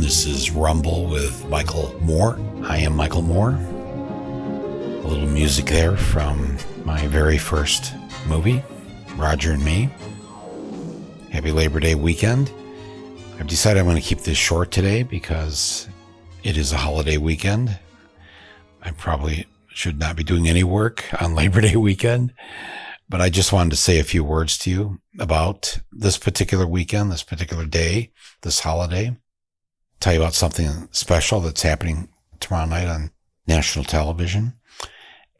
This is Rumble with Michael Moore. I am Michael Moore. A little music there from my very first movie, Roger and Me. Happy Labor Day weekend. I've decided I'm going to keep this short today because it is a holiday weekend. I probably should not be doing any work on Labor Day weekend, but I just wanted to say a few words to you about this particular weekend, this particular day, this holiday. Tell you about something special that's happening tomorrow night on national television.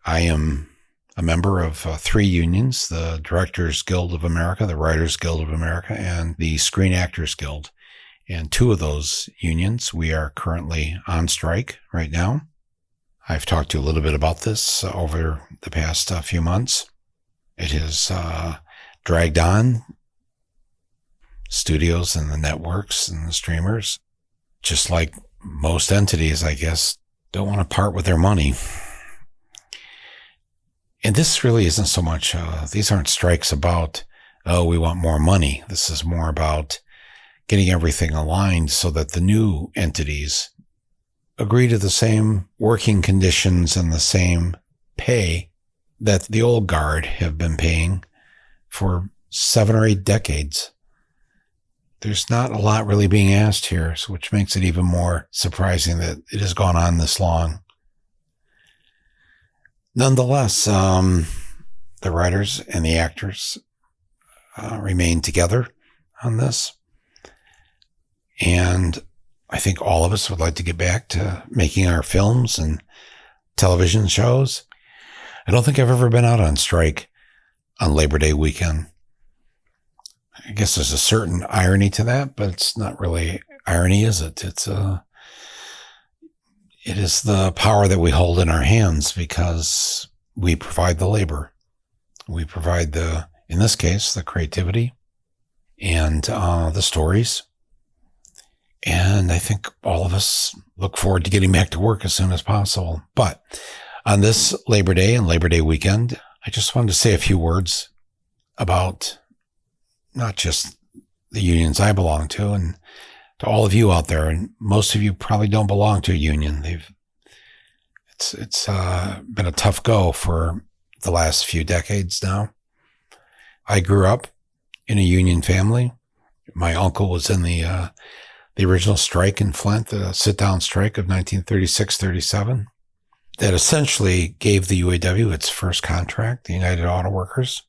I am a member of three unions, the Directors Guild of America, the Writers Guild of America, and the Screen Actors Guild. And two of those unions, we are currently on strike right now. I've talked to you a little bit about this over the past few months. It has dragged on. Studios and the networks and the streamers, just like most entities, I guess, don't want to part with their money. And this really isn't so much, these aren't strikes about, oh, we want more money. This is more about getting everything aligned so that the new entities agree to the same working conditions and the same pay that the old guard have been paying for 7 or 8 decades. There's not a lot really being asked here, which makes it even more surprising that it has gone on this long. Nonetheless, the writers and the actors remain together on this. And I think all of us would like to get back to making our films and television shows. I don't think I've ever been out on strike on Labor Day weekend. I guess there's a certain irony to that, but it's not really irony, is it? It is the power that we hold in our hands because we provide the labor. We provide in this case, the creativity and the stories. And I think all of us look forward to getting back to work as soon as possible. But on this Labor Day and Labor Day weekend, I just wanted to say a few words about not just the unions I belong to, and to all of you out there, and most of you probably don't belong to a union. It's been a tough go for the last few decades now. I grew up in a union family. My uncle was in the original strike in Flint, the sit-down strike of 1936-37, that essentially gave the UAW its first contract, the United Auto Workers.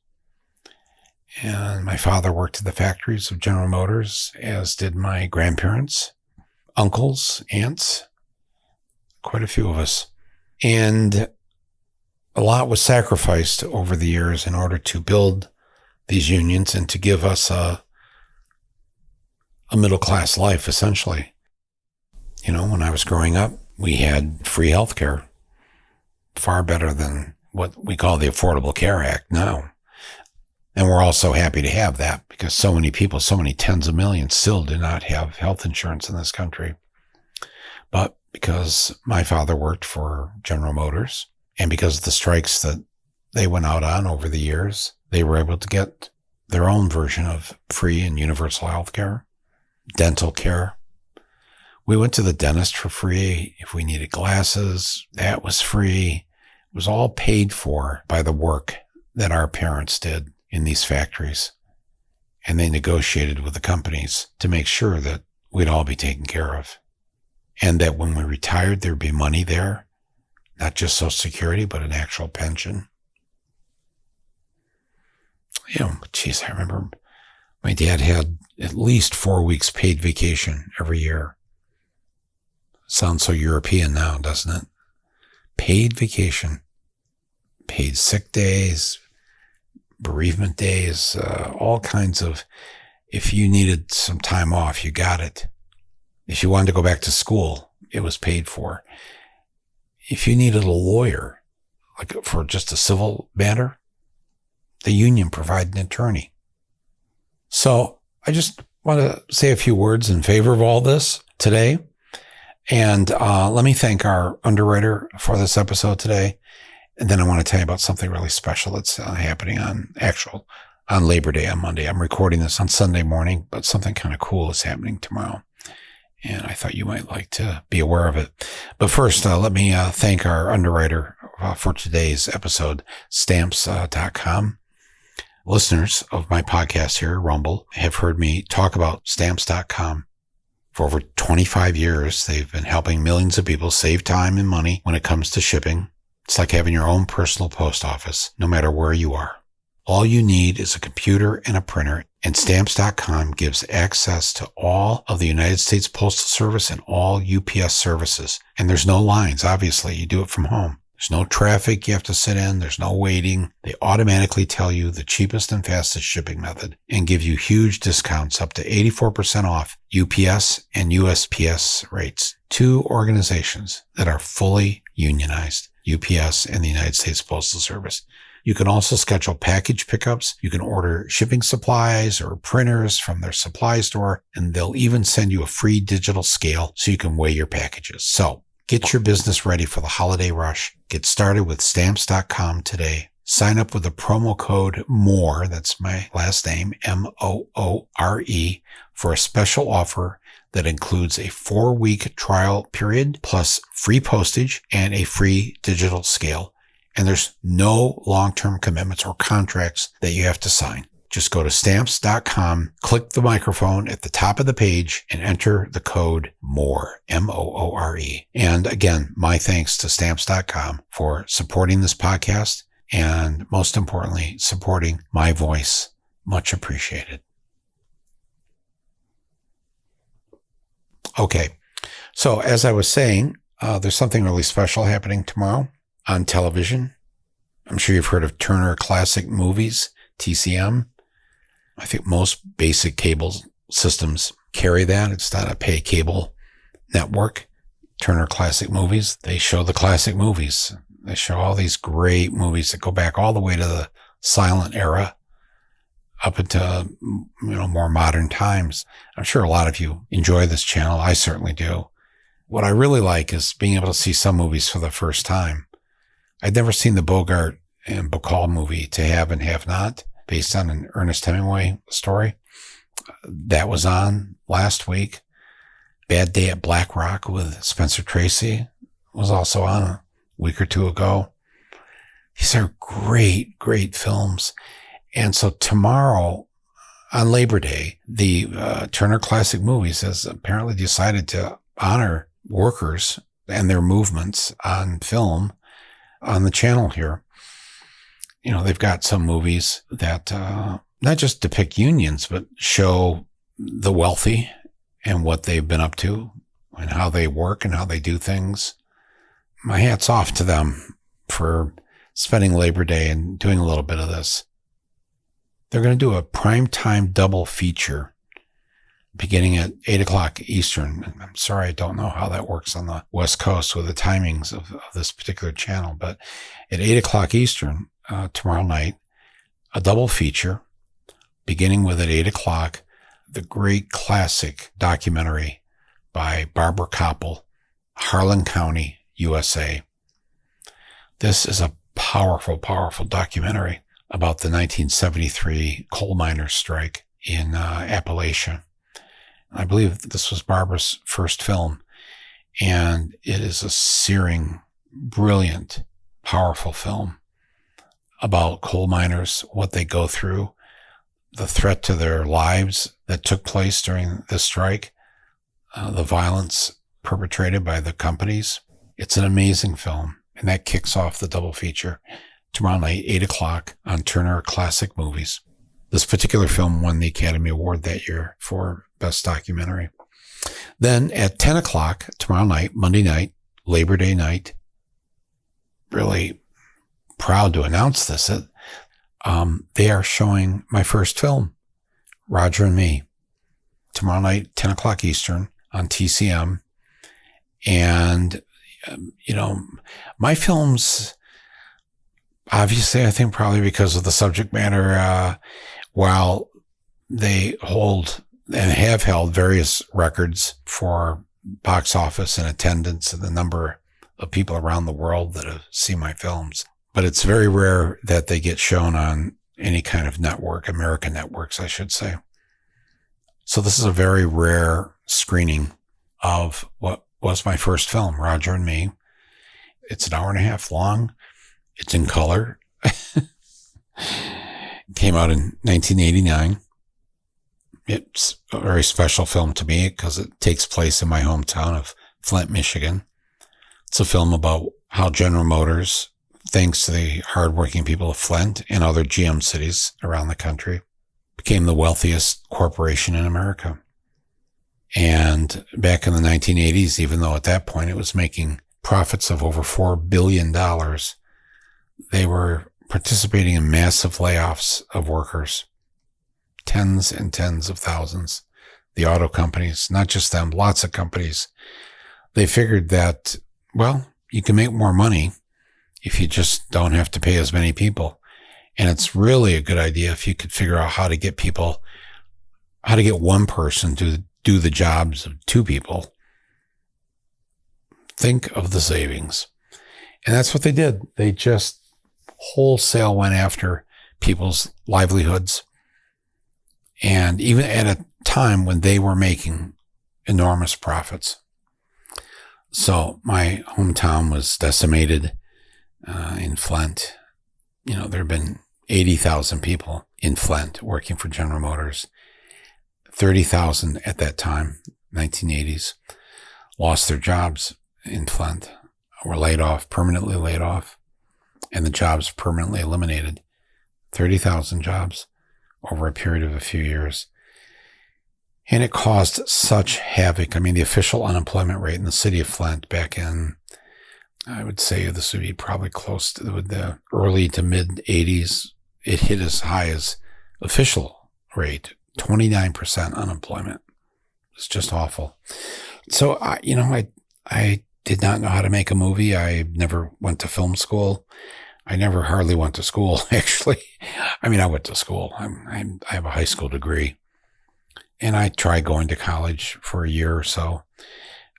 And my father worked at the factories of General Motors, as did my grandparents, uncles, aunts, quite a few of us. And a lot was sacrificed over the years in order to build these unions and to give us a middle-class life, essentially. You know, when I was growing up, we had free health care, far better than what we call the Affordable Care Act now. And we're all so happy to have that because so many people, so many tens of millions still do not have health insurance in this country. But because my father worked for General Motors and because of the strikes that they went out on over the years, they were able to get their own version of free and universal health care, dental care. We went to the dentist for free. If we needed glasses, that was free. It was all paid for by the work that our parents did in these factories. And they negotiated with the companies to make sure that we'd all be taken care of. And that when we retired, there'd be money there, not just Social Security, but an actual pension. You know, geez, I remember my dad had at least 4 weeks paid vacation every year. Sounds so European now, doesn't it? Paid vacation, paid sick days, bereavement days, all kinds of, if you needed some time off, you got it. If you wanted to go back to school, it was paid for. If you needed a lawyer, like for just a civil matter, the union provided an attorney. So I just want to say a few words in favor of all this today. And let me thank our underwriter for this episode today. And then I want to tell you about something really special that's happening on Labor Day on Monday. I'm recording this on Sunday morning, but something kind of cool is happening tomorrow. and I thought you might like to be aware of it. But first, let me thank our underwriter for today's episode, Stamps.com. Listeners of my podcast here, Rumble, have heard me talk about Stamps.com. For over 25 years, they've been helping millions of people save time and money when it comes to shipping. It's like having your own personal post office, no matter where you are. All you need is a computer and a printer, and Stamps.com gives access to all of the United States Postal Service and all UPS services. And there's no lines, obviously. You do it from home. There's no traffic you have to sit in. There's no waiting. They automatically tell you the cheapest and fastest shipping method and give you huge discounts up to 84% off UPS and USPS rates. Two organizations that are fully unionized, UPS and the United States Postal Service. You can also schedule package pickups. You can order shipping supplies or printers from their supply store, and they'll even send you a free digital scale so you can weigh your packages. So get your business ready for the holiday rush. Get started with Stamps.com today. Sign up with the promo code MORE, that's my last name, MOORE, for a special offer that includes a 4-week trial period plus free postage and a free digital scale. And there's no long-term commitments or contracts that you have to sign. Just go to Stamps.com, click the microphone at the top of the page, and enter the code MORE, MOORE. And again, my thanks to Stamps.com for supporting this podcast and, most importantly, supporting my voice. Much appreciated. Okay, so as I was saying, there's something really special happening tomorrow on television. I'm sure you've heard of Turner Classic Movies, TCM. I think most basic cable systems carry that. It's not a pay cable network. Turner Classic Movies, they show the classic movies. They show all these great movies that go back all the way to the silent era up into, more modern times. I'm sure a lot of you enjoy this channel. I certainly do. What I really like is being able to see some movies for the first time. I'd never seen the Bogart and Bacall movie, To Have and Have Not, based on an Ernest Hemingway story. That was on last week. Bad Day at Black Rock with Spencer Tracy was also on a week or two ago. These are great, great films. And so tomorrow, on Labor Day, the Turner Classic Movies has apparently decided to honor workers and their movements on film on the channel here. They've got some movies that not just depict unions, but show the wealthy and what they've been up to and how they work and how they do things. My hat's off to them for spending Labor Day and doing a little bit of this. They're going to do a primetime double feature beginning at 8 o'clock Eastern. I'm sorry, I don't know how that works on the West Coast with the timings of this particular channel, but at 8 o'clock Eastern tomorrow night, a double feature beginning with at 8 o'clock, the great classic documentary by Barbara Koppel, Harlan County, USA. This is a powerful, powerful documentary about the 1973 coal miners' strike in Appalachia. I believe this was Barbara's first film, and it is a searing, brilliant, powerful film about coal miners, what they go through, the threat to their lives that took place during the strike, the violence perpetrated by the companies. It's an amazing film, and that kicks off the double feature tomorrow night, 8 o'clock on Turner Classic Movies. This particular film won the Academy Award that year for Best Documentary. Then at 10 o'clock tomorrow night, Monday night, Labor Day night, really proud to announce this, they are showing my first film, Roger and Me, tomorrow night, 10 o'clock Eastern on TCM. And, my films, obviously, I think probably because of the subject matter, while they hold and have held various records for box office and attendance and the number of people around the world that have seen my films. But it's very rare that they get shown on any kind of network, American networks, I should say. So this is a very rare screening of what was my first film, Roger and Me. It's an hour and a half long. It's in color. It came out in 1989. It's a very special film to me because it takes place in my hometown of Flint, Michigan. It's a film about how General Motors, thanks to the hardworking people of Flint and other GM cities around the country, became the wealthiest corporation in America. And back in the 1980s, even though at that point it was making profits of over $4 billion, they were participating in massive layoffs of workers, tens and tens of thousands. The auto companies, not just them, lots of companies, they figured that, well, you can make more money if you just don't have to pay as many people. And it's really a good idea if you could figure out how to get one person to do the jobs of two people. Think of the savings. And that's what they did. They just wholesale went after people's livelihoods. And even at a time when they were making enormous profits. So my hometown was decimated in Flint. There have been 80,000 people in Flint working for General Motors. 30,000 at that time, 1980s, lost their jobs in Flint, were laid off, permanently laid off, and the jobs permanently eliminated. 30,000 jobs over a period of a few years. And it caused such havoc. I mean, the official unemployment rate in the city of Flint back in, I would say this would be probably close to the early to mid 80s. It hit as high as official rate, 29% unemployment. It's just awful. So, I did not know how to make a movie. I never went to film school. I never hardly went to school, actually. I mean, I went to school. I have a high school degree. And I tried going to college for a year or so,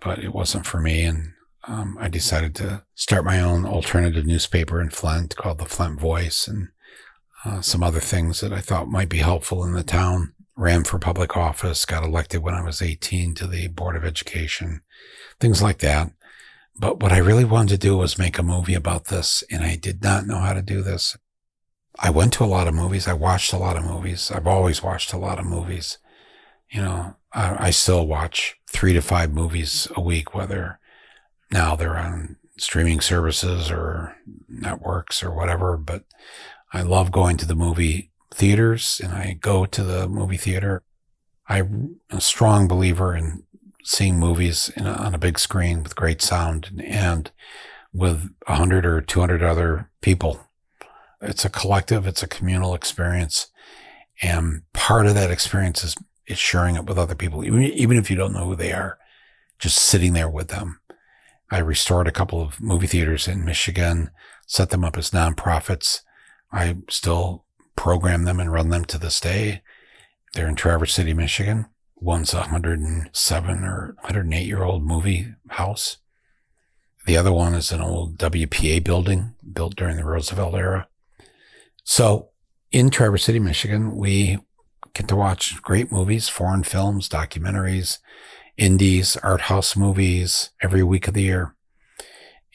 but it wasn't for me. And I decided to start my own alternative newspaper in Flint called the Flint Voice, and some other things that I thought might be helpful in the town. Ran for public office, got elected when I was 18 to the Board of Education, things like that. But what I really wanted to do was make a movie about this, and I did not know how to do this. I went to a lot of movies. I watched a lot of movies. I've always watched a lot of movies. I still watch 3 to 5 movies a week, whether now they're on streaming services or networks or whatever. But I love going to the movie theaters, and I go to the movie theater. I'm a strong believer in seeing movies on a big screen with great sound and with 100 or 200 other people. It's a collective, it's a communal experience. And part of that experience is sharing it with other people, even if you don't know who they are, just sitting there with them. I restored a couple of movie theaters in Michigan, set them up as nonprofits. I still program them and run them to this day. They're in Traverse City, Michigan. One's a 107 or 108-year-old movie house. The other one is an old WPA building built during the Roosevelt era. So in Traverse City, Michigan, we get to watch great movies, foreign films, documentaries, indies, art house movies every week of the year.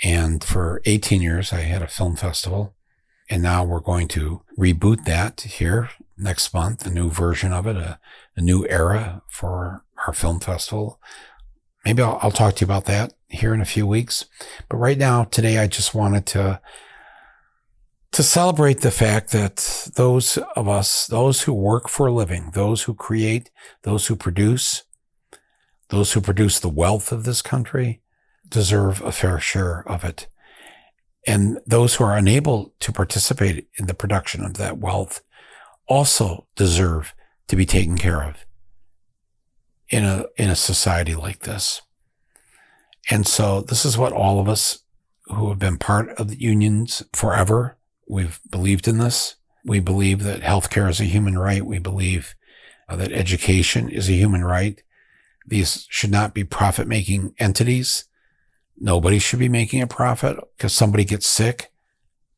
And for 18 years, I had a film festival. And now we're going to reboot that here next month, a new version of it, a new era for our film festival. Maybe I'll talk to you about that here in a few weeks. But right now, today, I just wanted to celebrate the fact that those of us, those who work for a living, those who create, those who produce the wealth of this country, deserve a fair share of it. And those who are unable to participate in the production of that wealth also deserve to be taken care of in a society like this. And so this is what all of us who have been part of the unions forever, we've believed in this. We believe that healthcare is a human right. We believe that education is a human right. These should not be profit-making entities. Nobody should be making a profit because somebody gets sick,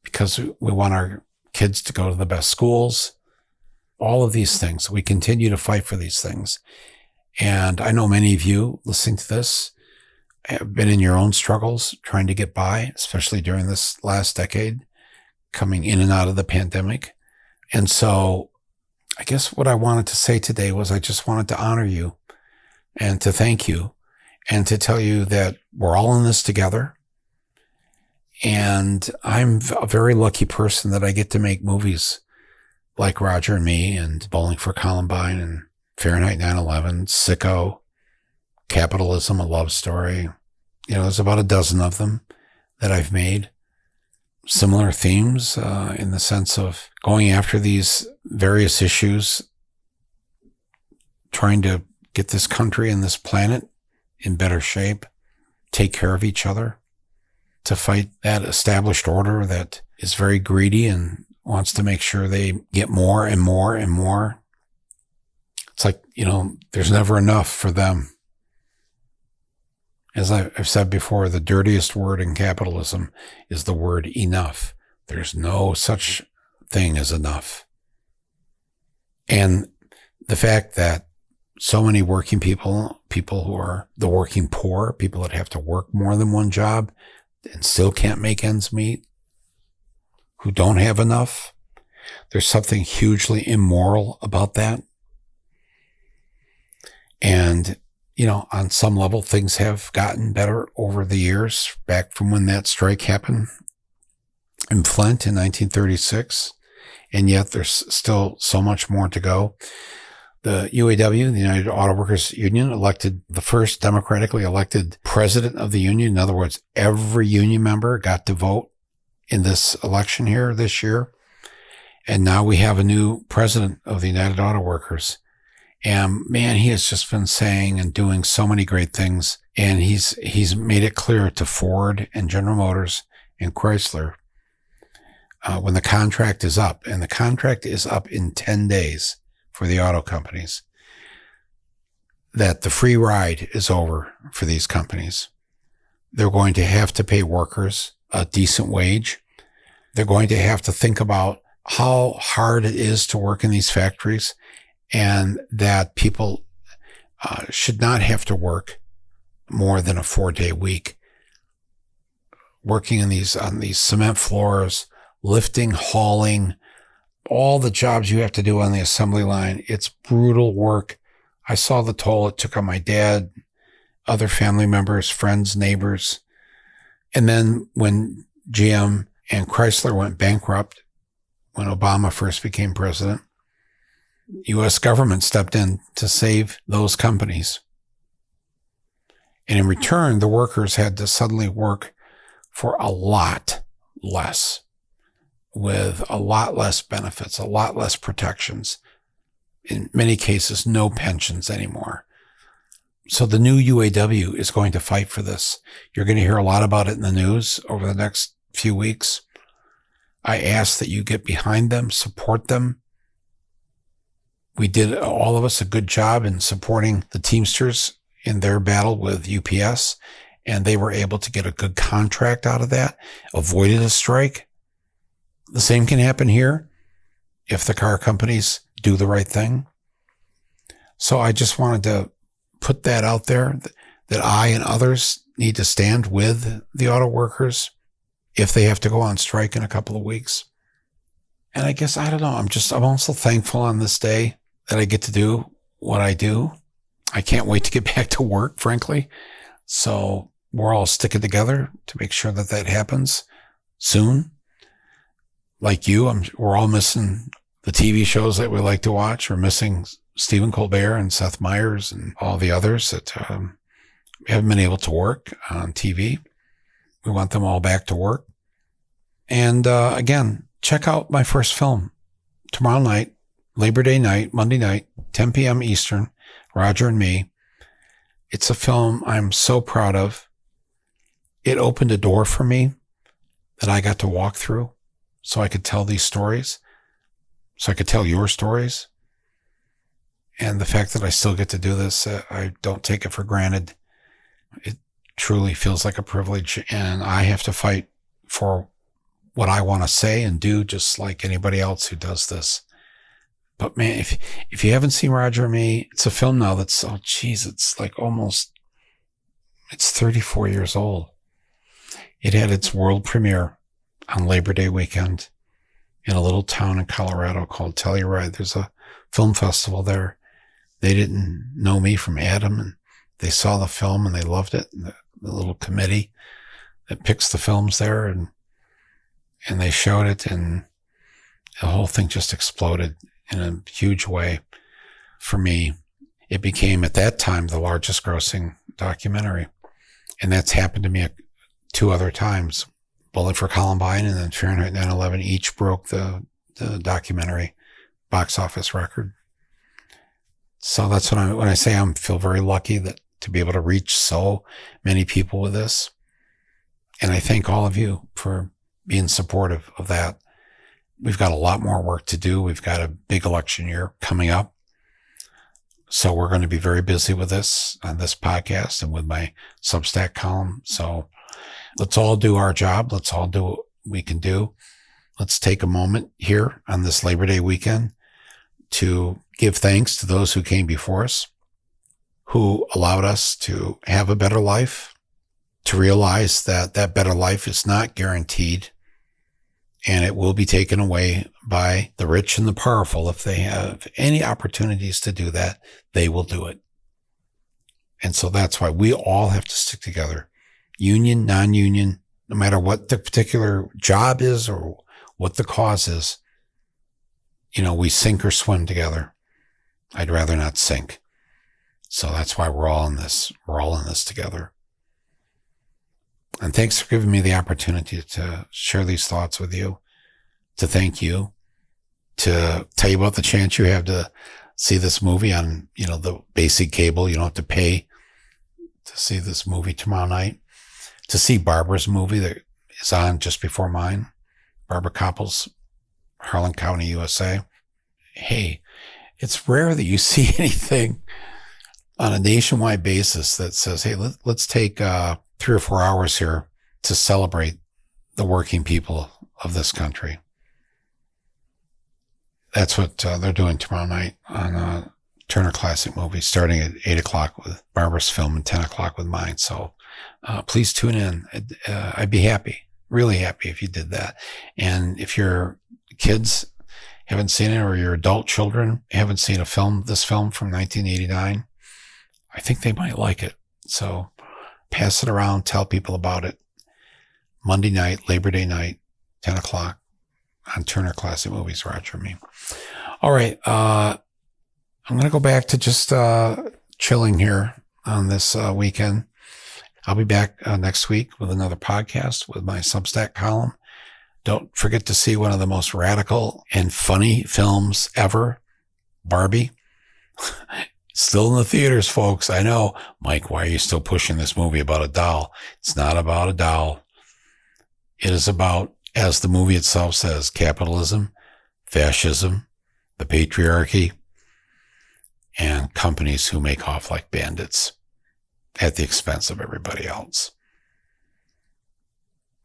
because we want our kids to go to the best schools. All of these things. We continue to fight for these things. And I know many of you listening to this have been in your own struggles trying to get by, especially during this last decade, coming in and out of the pandemic. And so I guess what I wanted to say today was I just wanted to honor you and to thank you and to tell you that we're all in this together. And I'm a very lucky person that I get to make movies like Roger and Me and Bowling for Columbine and Fahrenheit 9/11, Sicko, Capitalism, A Love Story. There's about a dozen of them that I've made. Similar themes in the sense of going after these various issues, trying to get this country and this planet in better shape, take care of each other, to fight that established order that is very greedy and wants to make sure they get more and more and more. It's like, there's never enough for them. As I've said before, the dirtiest word in capitalism is the word enough. There's no such thing as enough. And the fact that so many working people who are the working poor, people that have to work more than one job and still can't make ends meet, who don't have enough, there's something hugely immoral about that. And on some level, things have gotten better over the years, back from when that strike happened in Flint in 1936. And yet there's still so much more to go. The UAW, the United Auto Workers Union, elected the first democratically elected president of the union. In other words, every union member got to vote in this election here this year. And now we have a new president of the United Auto Workers. And man, he has just been saying and doing so many great things. And he's made it clear to Ford and General Motors and Chrysler when the contract is up, and the contract is up in 10 days for the auto companies, that the free ride is over for these companies. They're going to have to pay workers a decent wage. They're going to have to think about how hard it is to work in these factories, and that people should not have to work more than a 4-day week, working on these cement floors, lifting, hauling, all the jobs you have to do on the assembly line. It's brutal work. I saw the toll it took on my dad, other family members, friends, neighbors. And then when GM and Chrysler went bankrupt, when Obama first became president, U.S. government stepped in to save those companies. And in return, the workers had to suddenly work for a lot less, with a lot less benefits, a lot less protections. In many cases, no pensions anymore. So the new UAW is going to fight for this. You're going to hear a lot about it in the news over the next few weeks. I ask that you get behind them, support them. We did, all of us, a good job in supporting the Teamsters in their battle with UPS, and they were able to get a good contract out of that, avoided a strike. The same can happen here if the car companies do the right thing. So I just wanted to put that out there, that I and others need to stand with the auto workers if they have to go on strike in a couple of weeks. And I guess, I don't know, I'm also thankful on this day that I get to do what I do. I can't wait to get back to work, frankly. So we're all sticking together to make sure that that happens soon. Like you, we're all missing the TV shows that we like to watch. We're missing Stephen Colbert and Seth Meyers and all the others that we haven't been able to work on TV. We want them all back to work. And again, check out my first film tomorrow night, Labor Day night, Monday night, 10 p.m. Eastern, Roger and Me. It's a film I'm so proud of. It opened a door for me that I got to walk through so I could tell these stories, so I could tell your stories. And the fact that I still get to do this, I don't take it for granted. It truly feels like a privilege, and I have to fight for what I want to say and do, just like anybody else who does this. But man, if you haven't seen Roger and Me, it's a film now that's, it's like it's 34 years old. It had its world premiere on Labor Day weekend in a little town in Colorado called Telluride. There's a film festival there. They didn't know me from Adam, and they saw the film and they loved it. And the little committee that picks the films there, and they showed it, and the whole thing just exploded in a huge way. For me, it became at that time the largest grossing documentary. And that's happened to me 2 other times. Bullet for Columbine and then Fahrenheit 9/11 each broke the documentary box office record. So that's when I say I feel very lucky that to be able to reach so many people with this. And I thank all of you for being supportive of that. We've got a lot more work to do. We've got a big election year coming up. So we're going to be very busy with this on this podcast and with my Substack column. So let's all do our job. Let's all do what we can do. Let's take a moment here on this Labor Day weekend to give thanks to those who came before us, who allowed us to have a better life, to realize that that better life is not guaranteed, and it will be taken away by the rich and the powerful. If they have any opportunities to do that, they will do it. And so that's why we all have to stick together, union, non-union, no matter what the particular job is or what the cause is. We sink or swim together. I'd rather not sink. So that's why we're all in this. We're all in this together. And thanks for giving me the opportunity to share these thoughts with you, to thank you, to tell you about the chance you have to see this movie on, the basic cable. You don't have to pay to see this movie tomorrow night, to see Barbara's movie that is on just before mine, Barbara Koppel's Harlan County, USA. Hey, it's rare that you see anything on a nationwide basis that says, hey, let's take 3 or 4 hours here to celebrate the working people of this country. That's what they're doing tomorrow night on Turner Classic Movies, starting at 8 o'clock with Barbara's film and 10 o'clock with mine. So please tune in. I'd be happy, really happy if you did that. And if your kids haven't seen it, or your adult children haven't seen this film from 1989, I think they might like it. So pass it around, tell people about it. Monday night, Labor Day night, 10 o'clock on Turner Classic Movies, Roger and Me. All right. I'm going to go back to just chilling here on this weekend. I'll be back next week with another podcast with my Substack column. Don't forget to see one of the most radical and funny films ever, Barbie. Still in the theaters, folks. I know. Mike, why are you still pushing this movie about a doll? It's not about a doll. It is about, as the movie itself says, capitalism, fascism, the patriarchy, and companies who make off like bandits at the expense of everybody else.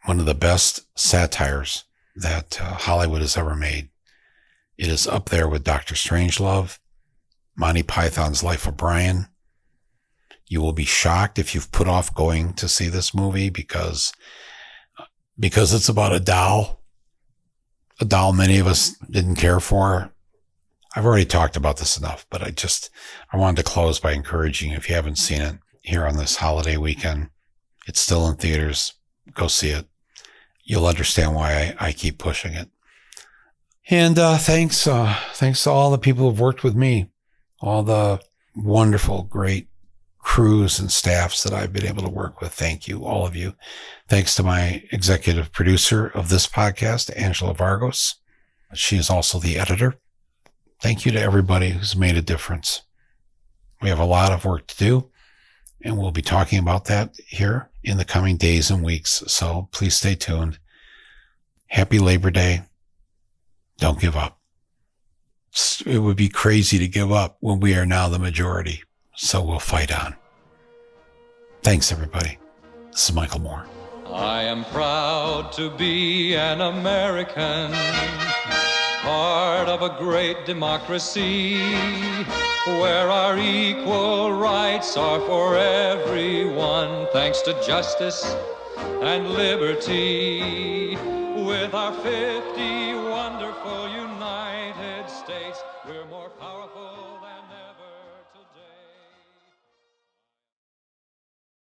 One of the best satires that Hollywood has ever made. It is up there with Dr. Strangelove, Monty Python's Life of Brian. You will be shocked if you've put off going to see this movie because it's about a doll many of us didn't care for. I've already talked about this enough, but I wanted to close by encouraging, if you haven't seen it here on this holiday weekend, it's still in theaters. Go see it. You'll understand why I keep pushing it. And thanks to all the people who've worked with me, all the wonderful, great crews and staffs that I've been able to work with. Thank you, all of you. Thanks to my executive producer of this podcast, Angela Vargos. She is also the editor. Thank you to everybody who's made a difference. We have a lot of work to do, and we'll be talking about that here in the coming days and weeks. So please stay tuned. Happy Labor Day. Don't give up. It would be crazy to give up when we are now the majority. So we'll fight on. Thanks, everybody. This is Michael Moore. I am proud to be an American. part of a great democracy where our equal rights are for everyone, thanks to justice and liberty. With our 50 wonderful